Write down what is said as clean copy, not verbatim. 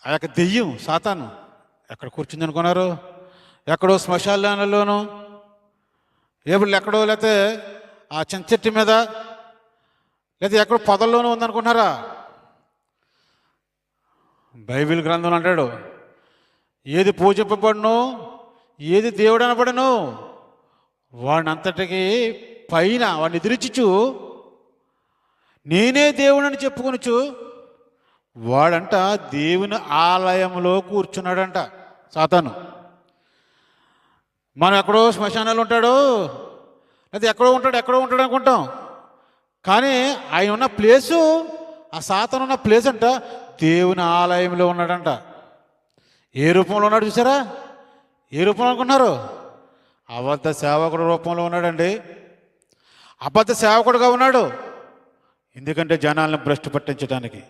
ఆ యొక్క దెయ్యం సాతాను ఎక్కడ కూర్చుంది అనుకున్నారు? ఎక్కడో శ్మశానాలలోనూ, ఏబుళ్ళు ఎక్కడో, లేకపోతే ఆ చింత చెట్టు మీద, లేదా ఎక్కడో పొదల్లోనూ ఉందనుకుంటున్నారా? బైబిల్ గ్రంథంలో అంటాడు, ఏది పూజింపబడును, ఏది దేవుడు అనబడను, వాడిని అంతటికి పైన వాడిని ఎదిరించుచు నేనే దేవుడని చెప్పుకొనుచు వాడంట దేవుని ఆలయంలో కూర్చున్నాడంట సాతాను. మనం ఎక్కడో శ్మశానాలు ఉంటాడు, లేదా ఎక్కడో ఉంటాడు అనుకుంటాం. కానీ ఆయన ఉన్న ప్లేసు, ఆ సాతాను ఉన్న ప్లేస్ అంట దేవుని ఆలయంలో ఉన్నాడంట. ఏ రూపంలో ఉన్నాడు చూసారా? ఏ రూపంలో అనుకున్నారు? అబద్ధ సేవకుడు రూపంలో ఉన్నాడండి. అబద్ధ సేవకుడుగా ఉన్నాడు. ఎందుకంటే జనాలను భ్రష్టు పట్టించడానికి.